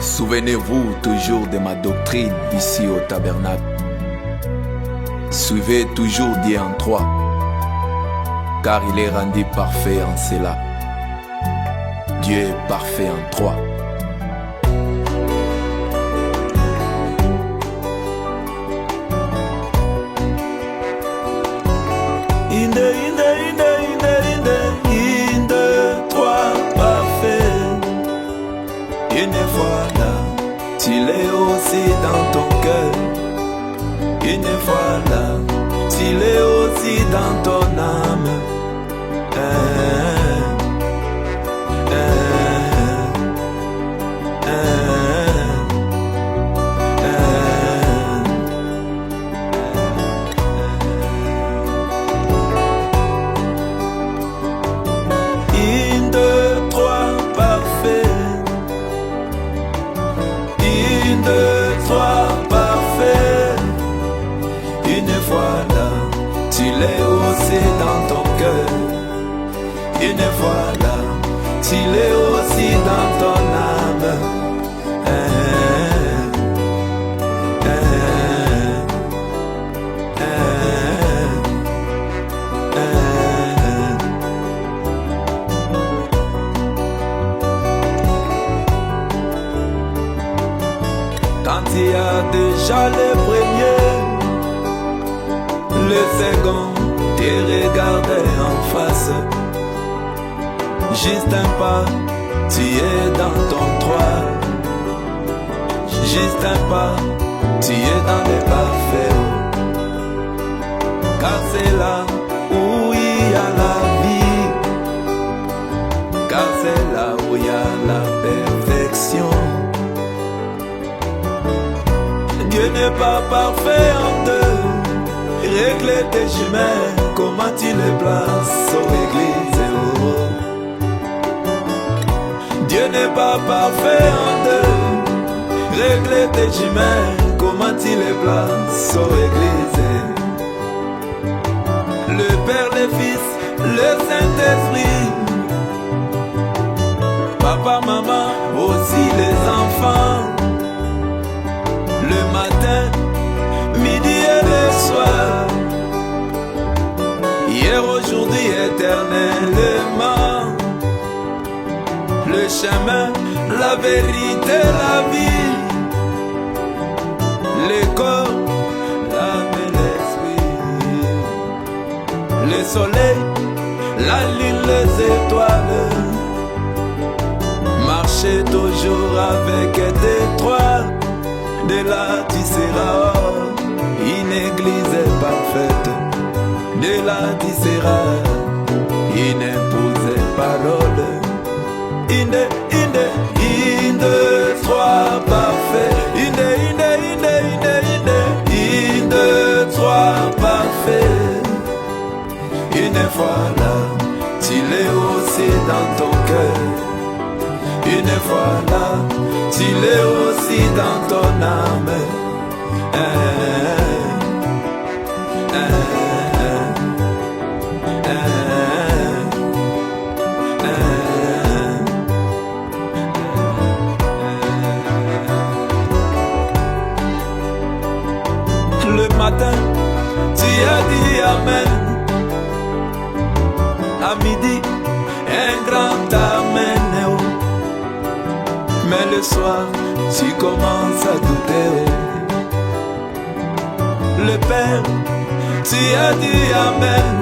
Souvenez-vous toujours de ma doctrine ici au tabernacle. Suivez toujours Dieu en trois, car il est rendu parfait en cela. Dieu est parfait en trois. Trois parfait. Une fois là, tu l'es aussi dans ton cœur. Une fois là, tu l'es aussi dans ton âme. Tu l'es aussi dans ton cœur. Une fois là, tu l'es aussi dans ton âme. Quand il y a déjà les premiers, le second te regarde en face. Juste un pas, tu es dans ton droit. Juste un pas, tu es dans les parfaits. Car c'est là où il y a la vie. Car c'est là où il y a la perfection. Dieu n'est pas parfait en deux. Règle tes chemins, comment tu les places aux églises. Dieu n'est pas parfait en deux. Règle tes chemins, comment tu les places aux églises. Le Père, le Fils, le Saint-Esprit. Papa, maman, aussi les enfants. Le matin, midi et le soir. Hier, aujourd'hui, éternellement. Le chemin, la vérité, la vie. Le corps, l'âme et l'esprit. Le soleil, la lune, les étoiles. Marcher toujours avec des trois. De là tu seras une église parfaite. De là tu seras une épouse parole. Une, trois parfait. Une, trois parfait. Une fois là, tu l'es aussi dans ton cœur. Une fois là, tu l'es aussi dans ton âme. Le matin, tu as dit Amen. À midi, un grand Amen. Mais le soir, tu commences à douter. Le Père, tu as dit Amen.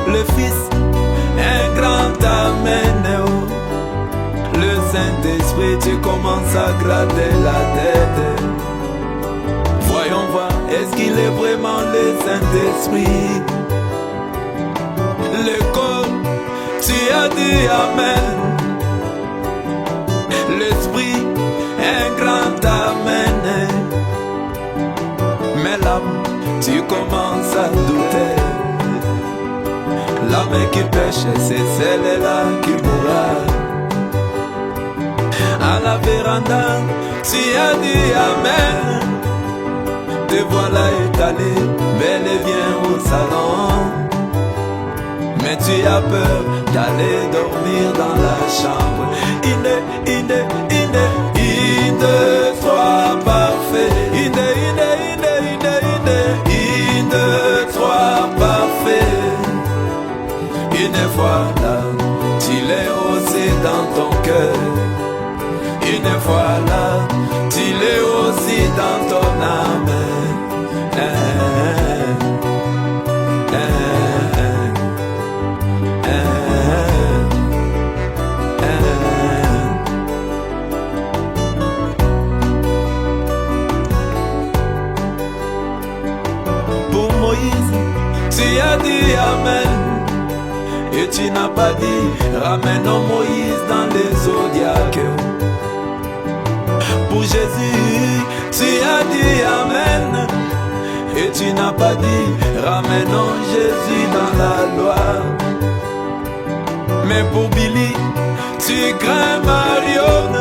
Le Fils, un grand Amen. Le Saint-Esprit, tu commences à gratter la tête. Voyons voir, est-ce qu'il est vraiment le Saint-Esprit? Le corps, tu as dit Amen. L'esprit, un grand Amen. Mais l'âme, tu commences à douter. L'âme qui pêche, c'est celle-là qui mourra. À la véranda, tu as dit Amen. Te voilà étalé, bel et bien au salon. Mais tu as peur d'aller dormir dans la chambre. Une fois là, tu l'es aussi dans ton cœur. Une fois là, tu l'es aussi dans ton âme. Pour Moïse, tu as dit Amen. Et tu n'as pas dit ramenons Moïse dans les zodiaques. Pour Jésus, tu as dit Amen. Et tu n'as pas dit ramenons Jésus dans la loi. Mais pour Billy, tu crains Marion.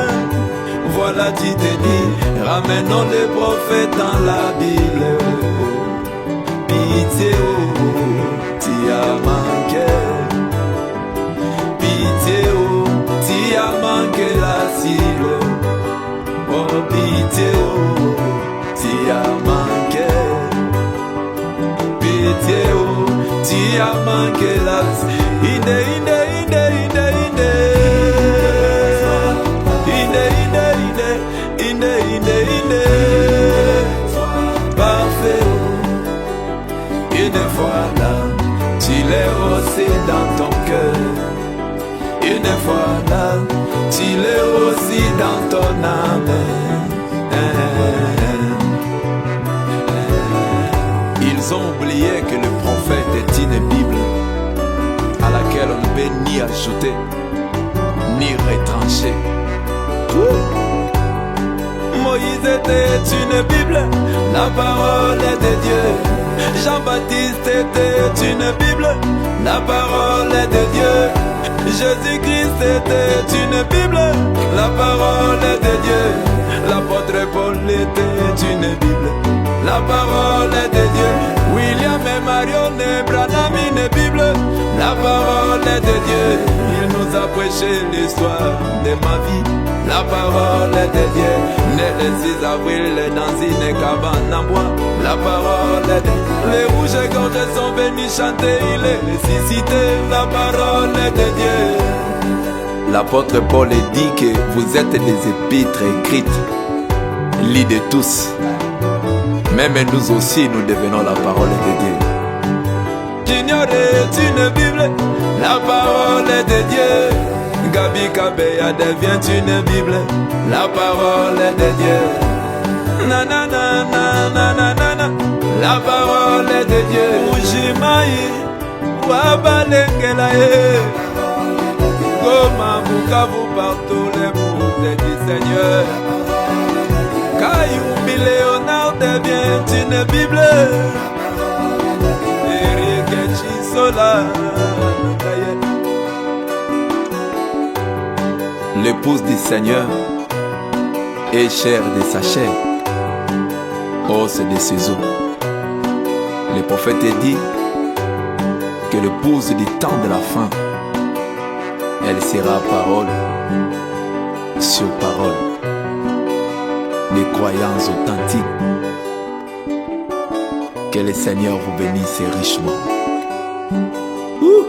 Voilà, tu te dis ramenons les prophètes dans la Bible. Pitié, oh, tu as manqué. Pitié, oh, tu as manqué la cible. Oh, pitié, oh, tu as manqué. Pitié, oh, tu as manqué la cible. Inde, inde, inde, inde, inde. Inde, inde, inde, inde, inde, inde. Parfait, oh. Une fois là, tu l'es aussi dans ton cœur. Une fois là, tu l'es aussi dans ton âme. Ils ont oublié que le prophète est une Bible à laquelle on ne peut ni ajouter ni retrancher. Moïse était une Bible, la parole de Dieu. Jean-Baptiste était une Bible, la parole de Dieu. Jésus-Christ était une Bible, la parole de Dieu. L'apôtre Paul était une Bible, la parole de Dieu. William et Marion et Branham une Bible, la parole de Dieu. Il nous a prêché l'histoire de ma vie, la parole de Dieu. Né le 6 avril dans une cabane en bois, la parole de Dieu. Les rouges et gorges sont venus chanter, il est ressuscité, la parole de Dieu. L'apôtre Paul dit que vous êtes des épîtres écrites, lus de tous. Même nous aussi, nous devenons la parole de Dieu. Junior est une Bible, la parole de Dieu. Gabi Kabeya devient une Bible, la parole de Dieu. Nanana, nanana, la parole de Dieu. Ujimaï, Wabalengelaye. Goma, Bukavu, partout les mots du Seigneur. Kayumbi Léonard devient une Bible. Eric Chisola. L'épouse du Seigneur est chair de sa chair, os de ses os. Le prophète dit que l'épouse du temps de la fin, elle sera parole sur parole. Des croyances authentiques. Que le Seigneur vous bénisse richement. Ouh.